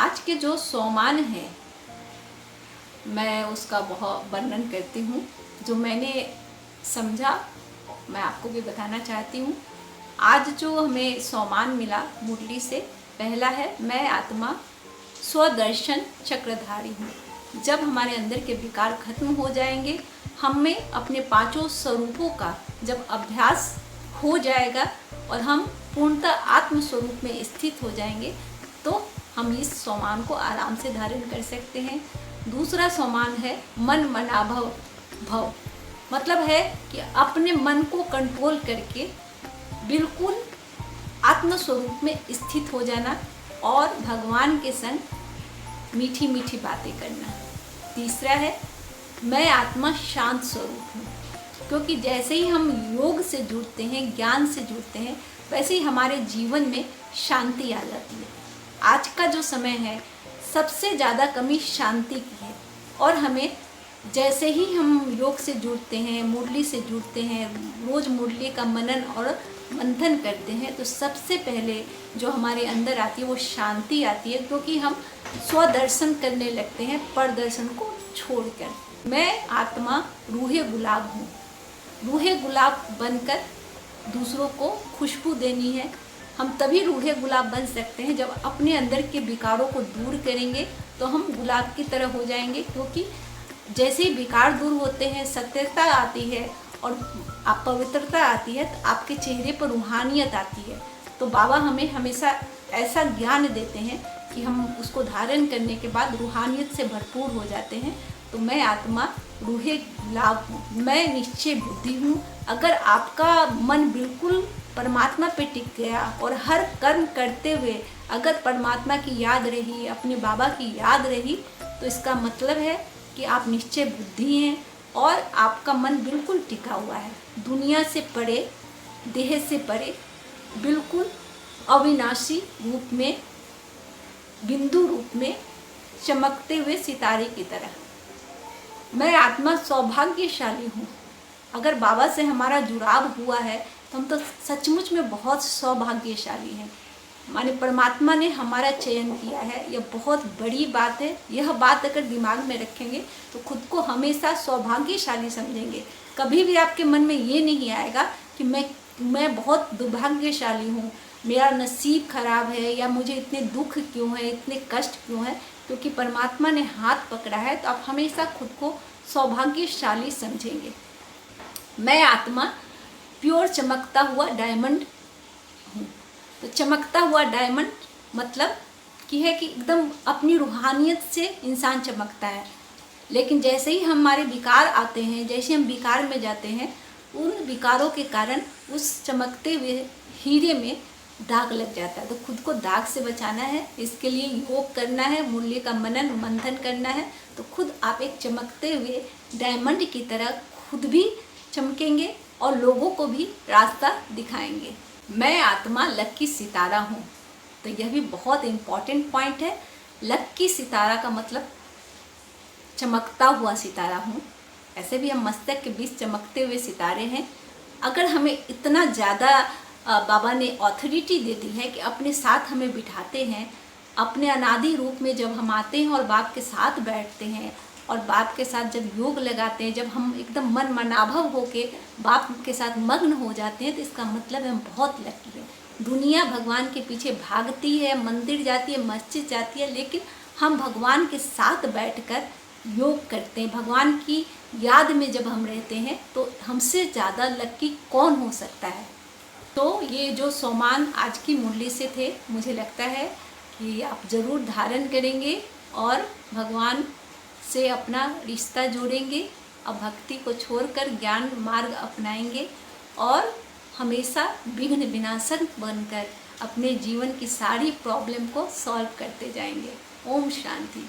आज के जो सोमान हैं मैं उसका बहुत वर्णन करती हूँ। जो मैंने समझा मैं आपको भी बताना चाहती हूँ। आज जो हमें सोमान मिला मुरली से, पहला है मैं आत्मा स्वदर्शन चक्रधारी हूँ। जब हमारे अंदर के विकार खत्म हो जाएंगे, हमें अपने पांचों स्वरूपों का जब अभ्यास हो जाएगा और हम पूर्णतः आत्म स्वरूप में स्थित हो जाएंगे, तो हम इस सोमान को आराम से धारण कर सकते हैं। दूसरा सोमान है मन मनाभव भव, मतलब है कि अपने मन को कंट्रोल करके बिल्कुल आत्म स्वरूप में स्थित हो जाना और भगवान के संग मीठी मीठी बातें करना। तीसरा है मैं आत्मा शांत स्वरूप हूँ, क्योंकि जैसे ही हम योग से जुड़ते हैं, ज्ञान से जुड़ते हैं, वैसे ही हमारे जीवन में शांति आ जाती है। आज का जो समय है सबसे ज़्यादा कमी शांति की है, और हमें जैसे ही हम योग से जुड़ते हैं, मुरली से जुड़ते हैं, रोज़ मुरली का मनन और मंथन करते हैं, तो सबसे पहले जो हमारे अंदर आती है वो शांति आती है, क्योंकि हम स्वदर्शन करने लगते हैं परदर्शन को छोड़कर। मैं आत्मा रूहे गुलाब हूँ। रूहे गुलाब बनकर दूसरों को खुशबू देनी है। हम तभी रूहे गुलाब बन सकते हैं जब अपने अंदर के विकारों को दूर करेंगे, तो हम गुलाब की तरह हो जाएंगे। क्योंकि जैसे ही विकार दूर होते हैं, सत्यता आती है और आप पवित्रता आती है, तो आपके चेहरे पर रूहानियत आती है। तो बाबा हमें हमेशा ऐसा ज्ञान देते हैं कि हम उसको धारण करने के बाद रूहानियत से भरपूर हो जाते हैं। तो मैं आत्मा रूहे गुलाब हूँ, मैं निश्चय बुद्धि हूँ। अगर आपका मन बिल्कुल परमात्मा पे टिक गया और हर कर्म करते हुए अगर परमात्मा की याद रही, अपने बाबा की याद रही, तो इसका मतलब है कि आप निश्चय बुद्धि हैं और आपका मन बिल्कुल टिका हुआ है। दुनिया से परे, देह से परे, बिल्कुल अविनाशी रूप में, बिंदु रूप में चमकते हुए सितारे की तरह। मैं आत्मा सौभाग्यशाली हूँ। अगर बाबा से हमारा जुड़ाव हुआ है तो हम तो सचमुच में बहुत सौभाग्यशाली हैं। माने परमात्मा ने हमारा चयन किया है, यह बहुत बड़ी बात है। यह बात अगर दिमाग में रखेंगे तो खुद को हमेशा सौभाग्यशाली समझेंगे। कभी भी आपके मन में ये नहीं आएगा कि मैं बहुत दुर्भाग्यशाली हूँ, मेरा नसीब खराब है, या मुझे इतने दुख क्यों है, इतने कष्ट क्यों है। क्योंकि परमात्मा ने हाथ पकड़ा है, तो आप हमेशा खुद को सौभाग्यशाली समझेंगे। मैं आत्मा प्योर चमकता हुआ डायमंड हूँ। तो चमकता हुआ डायमंड मतलब कि है कि एकदम अपनी रूहानियत से इंसान चमकता है। लेकिन जैसे ही हमारे विकार आते हैं, जैसे हम विकार में जाते हैं, उन विकारों के कारण उस चमकते हुए हीरे में दाग लग जाता है। तो खुद को दाग से बचाना है, इसके लिए योग करना है, मुरली का मनन मंथन करना है। तो खुद आप एक चमकते हुए डायमंड की तरह खुद भी चमकेंगे और लोगों को भी रास्ता दिखाएंगे। मैं आत्मा लक्की सितारा हूँ। तो यह भी बहुत इम्पॉर्टेंट पॉइंट है। लक्की सितारा का मतलब चमकता हुआ सितारा हूँ। ऐसे भी हम मस्तक के बीच चमकते हुए सितारे हैं। अगर हमें इतना ज़्यादा बाबा ने ऑथोरिटी दे दी है कि अपने साथ हमें बिठाते हैं, अपने अनादि रूप में जब हम आते हैं और बाप के साथ बैठते हैं और बाप के साथ जब योग लगाते हैं, जब हम एकदम मन मनाभव होके बाप के साथ मग्न हो जाते हैं, तो इसका मतलब हम बहुत लकी हैं। दुनिया भगवान के पीछे भागती है, मंदिर जाती है, मस्जिद जाती है, लेकिन हम भगवान के साथ बैठकर योग करते हैं, भगवान की याद में जब हम रहते हैं, तो हमसे ज़्यादा लकी कौन हो सकता है। तो ये जो सोमान आज की मुरली से थे, मुझे लगता है कि आप ज़रूर धारण करेंगे और भगवान से अपना रिश्ता जोड़ेंगे और भक्ति को छोड़कर ज्ञान मार्ग अपनाएंगे और हमेशा विघ्न विनाशक बनकर अपने जीवन की सारी प्रॉब्लम को सॉल्व करते जाएंगे। ओम शांति।